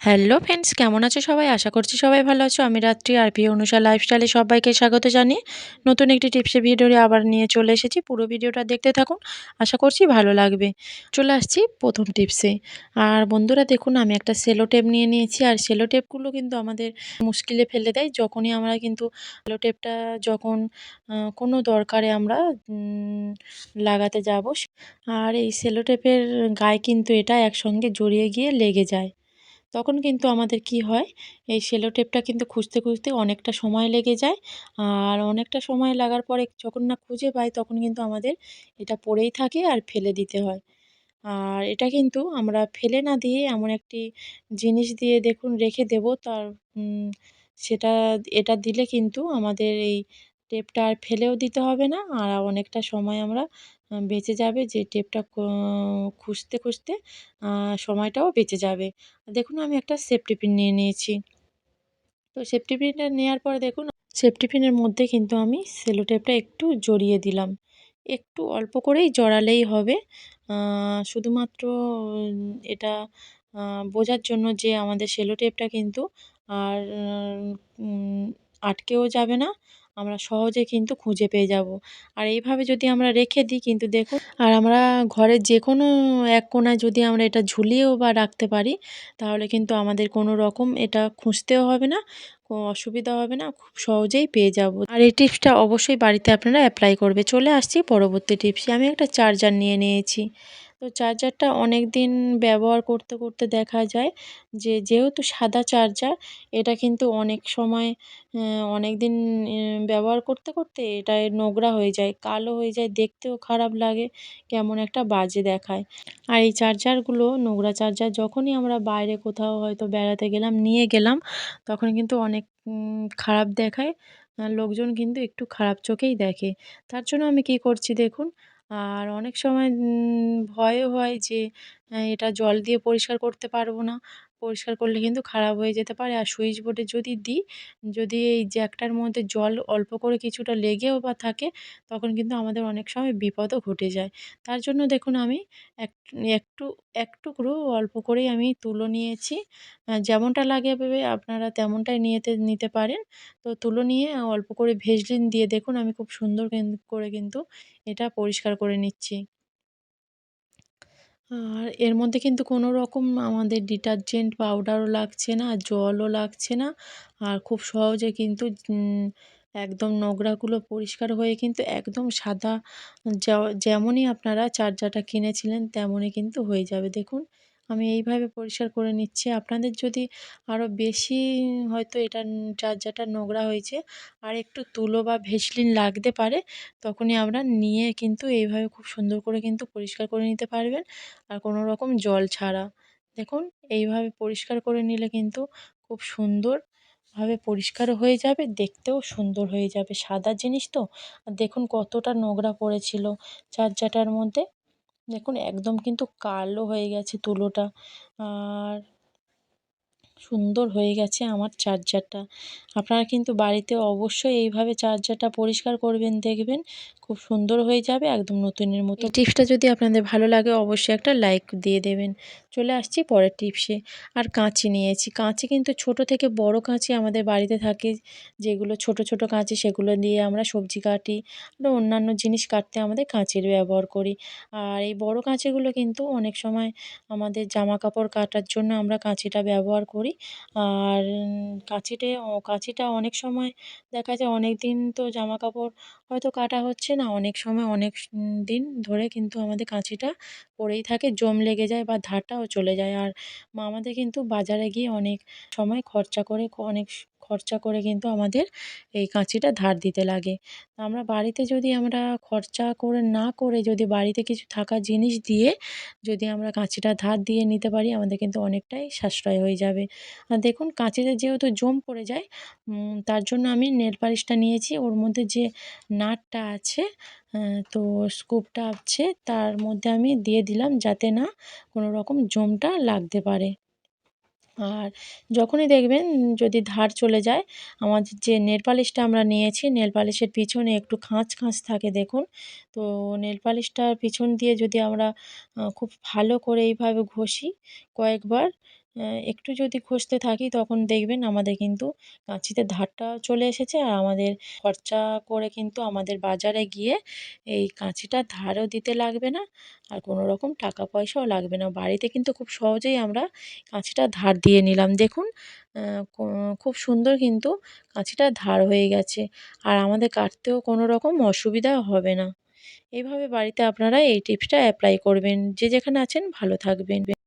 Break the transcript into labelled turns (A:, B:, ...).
A: Hello friends, কেমন আছো সবাই? আশা করছি সবাই ভালো আছো। আমি রাত্রি আর প্রিয় অনুষা লাইফস্টাইলে সবাইকে স্বাগত জানিয়ে নতুন একটি টিপসের ভিডিও আবার নিয়ে চলে এসেছি। পুরো ভিডিওটা দেখতে থাকুন, আশা করছি ভালো লাগবে। চলে আসছি প্রথম টিপসে। আর বন্ধুরা দেখুন, আমি একটা সেলো টেপ নিয়ে নিয়েছি। আর সেলো টেপগুলো কিন্তু আমাদের মুশকিলে ফেলে দেয় যখনই আমরা কিন্তু সেলো টেপটা যখন কোনো দরকারে আমরা লাগাতে যাব। আর এই সেলো টেপের গায়ে কিন্তু এটা একসঙ্গে জড়িয়ে গিয়ে লেগে যায়। তখন কিন্তু আমাদের কি হয়, এই সেলো টেপটা কিন্তু খুঁজতে খুঁজতে অনেকটা সময় লেগে যায়। আর অনেকটা সময় লাগার পরে যখন না খুঁজে পাই, তখন কিন্তু আমাদের এটা পড়েই থাকে আর ফেলে দিতে হয়। আর এটা কিন্তু আমরা ফেলে না দিয়ে এমন একটি জিনিস দিয়ে দেখুন রেখে দেব, তার উম সেটা এটা দিলে কিন্তু আমাদের এই টেপটা আর ফেলেও দিতে হবে না। আর অনেকটা সময় আমরা বেঁচে যাবে, যে টেপটা খুঁজতে খুঁজতে সময়টাও বেঁচে যাবে। দেখুন, আমি একটা সেফটি পিন নিয়ে নিয়েছি। তো সেফটি পিনটা নেওয়ার পরে দেখুন, সেফটি পিনের মধ্যে কিন্তু আমি সেলো টেপটা একটু জড়িয়ে দিলাম। একটু অল্প করেই জড়ালেই হবে। শুধুমাত্র এটা বোঝার জন্য যে আমাদের সেলো টেপটা কিন্তু আর উম আটকেও যাবে না। আমরা সহজে কিন্তু খুঁজে পেয়ে যাব। আর এইভাবে যদি আমরা রেখে দিই কিন্তু দেখুন, আর আমরা ঘরের যেকোনো এক কোণায় যদি আমরা এটা ঝুলিয়েও বা রাখতে পারি, তাহলে কিন্তু আমাদের কোনো রকম এটা খুঁজতেও হবে না, অসুবিধা হবে না, খুব সহজেই পেয়ে যাব। আর এই টিপসটা অবশ্যই বাড়িতে আপনারা অ্যাপ্লাই করবে। চলে আসছি পরবর্তী টিপসে। আমি একটা চার্জার নিয়ে নিয়েছি। তো চার্জারটা অনেক দিন ব্যবহার করতে করতে দেখা যায় যে, যেহেতু সাদা চার্জার, এটা কিন্তু অনেক সময় অনেক দিন ব্যবহার করতে করতে এটা নোংরা হয়ে যায়, কালো হয়ে যায়, দেখতেও খারাপ লাগে, কেমন একটা বাজে দেখায়। আর এই চার্জারগুলো, নোংরা চার্জার, যখনই আমরা বাইরে কোথাও হয়তো বেড়াতে গেলাম, নিয়ে গেলাম, তখন কিন্তু অনেক খারাপ দেখায়। লোকজন কিন্তু একটু খারাপ চোখেই দেখে। তার জন্য আমি কী করছি দেখুন, আর অনেক সময় ভয়ও হয় যে এটা জল দিয়ে পরিষ্কার করতে পারবো না। পরিষ্কার করলে কিন্তু খারাপ হয়ে যেতে পারে। আর সুইচ বোর্ডে যদি দিই, যদি এই জ্যাকটার মধ্যে জল অল্প করে কিছুটা লেগেও বা থাকে, তখন কিন্তু আমাদের অনেক সময় বিপদও ঘটে যায়। তার জন্য দেখুন, আমি এক একটু এক টুকরো অল্প করেই আমি তুলো নিয়েছি। যেমনটা লাগে ভেবে আপনারা তেমনটাই নিতে পারেন। তো তুলো নিয়ে অল্প করে ভেসলিন দিয়ে দেখুন, আমি খুব সুন্দর করে কিন্তু এটা পরিষ্কার করে নিচ্ছি। আর এর মধ্যে কিন্তু কোনো রকম আমাদের ডিটারজেন্ট পাউডারও লাগছে না, জলও লাগছে না। আর খুব সহজে কিন্তু একদম নোংরাগুলো পরিষ্কার হয়ে কিন্তু একদম সাদা, যেমনই আপনারা চার্জারটা কিনেছিলেন তেমনই কিন্তু হয়ে যাবে। দেখুন, আমি এইভাবে পরিষ্কার করে নিচ্ছি। আপনাদের যদি আরও বেশি হয়তো এটা চার্জারটা নোংরা হয়েছে, আর একটু তুলো বা ভেসলিন লাগতে পারে, তখনই আমরা নিয়ে কিন্তু এইভাবে খুব সুন্দর করে কিন্তু পরিষ্কার করে নিতে পারবেন, আর কোনো রকম জল ছাড়া। দেখুন, এইভাবে পরিষ্কার করে নিলে কিন্তু খুব সুন্দরভাবে পরিষ্কার হয়ে যাবে, দেখতেও সুন্দর হয়ে যাবে। সাদা জিনিস তো। আর দেখুন কতটা নোংরা পড়েছিল চার্জারটার মধ্যে। দেখুন একদম কিন্তু কালো হয়ে গেছে তুলোটা। আর সুন্দর হয়ে গেছে আমার চার্জারটা। আপনারা কিন্তু বাড়িতে অবশ্যই এইভাবে চার্জারটা পরিষ্কার করবেন, দেখবেন খুব সুন্দর হয়ে যাবে, একদম নতুনের মতো। এই টিপসটা যদি আপনাদের ভালো লাগে, অবশ্যই একটা লাইক দিয়ে দেবেন। চলে আসছি পরের টিপসে। আর কাঁচি নিয়েছি। কাঁচি কিন্তু ছোট থেকে বড় কাঁচি আমাদের বাড়িতে থাকে, যেগুলো ছোট ছোট কাঁচি, সেগুলো দিয়ে আমরা সবজি কাটি, আরও অন্যান্য জিনিস কাটতে আমাদের কাঁচির ব্যবহার করি। আর এই বড় কাঁচিগুলো কিন্তু অনেক সময় আমাদের জামাকাপড় কাটার জন্য আমরা কাঁচিটা ব্যবহার করি। আর কাঁচিটা অনেক সময় দেখা যায় অনেক দিন তো জামাকাপড় হয়তো কাটা হচ্ছে না, অনেক সময় অনেক দিন ধরে কিন্তু আমাদের কাঁচিটা পড়েই থাকে, জং লেগে যায় বা ধারটাও চলে যায়। আর আমাদের কিন্তু বাজারে গিয়ে অনেক সময় খরচা করে কিন্তু আমাদের এই কাঁচিটা ধার দিতে লাগে। আমরা বাড়িতে যদি আমরা খরচা করে না করে, যদি বাড়িতে কিছু থাকা জিনিস দিয়ে যদি আমরা কাঁচিটা ধার দিয়ে নিতে পারি, আমাদের কিন্তু অনেকটাই সাশ্রয় হয়ে যাবে। আর দেখুন, কাঁচিতে যেহেতু জং পড়ে যায়, তার জন্য আমি নেল পালিশটা নিয়েছি। ওর মধ্যে যে নাটটা আছে, তো স্ক্রুটা আছে, তার মধ্যে আমি দিয়ে দিলাম, যাতে না কোনো রকম জংটা লাগতে পারে। আর যখনই দেখবেন যদি ধার চলে যায়, আমাদের যে নেল পালিশটা আমরা নিয়েছি, নেল পালিশের পিছনে একটু খাঁজ থাকে দেখুন। তো নেল পালিশটার পিছন দিয়ে যদি আমরা খুব ভালো করে এইভাবে ঘষি কয়েকবার, একটু যদি ঘষতে থাকি তখন দেখবেন আমাদের কিন্তু কাঁচিতে ধারটা চলে এসেছে, আর আমাদের খরচা করে কিন্তু আমাদের বাজারে গিয়ে এই কাঁচিটার ধারও দিতে লাগবে না, আর কোনো রকম টাকা পয়সাও লাগবে না। বাড়িতে কিন্তু খুব সহজেই আমরা কাঁচিটা ধার দিয়ে নিলাম। দেখুন আ ক খুব সুন্দর কিন্তু কাঁচিটা ধার হয়ে গেছে, আর আমাদের কাটতেও কোনো রকম অসুবিধা হবে না। এভাবে বাড়িতে আপনারা এই টিপসটা অ্যাপ্লাই করবেন। যে যেখানে আছেন ভালো থাকবেন।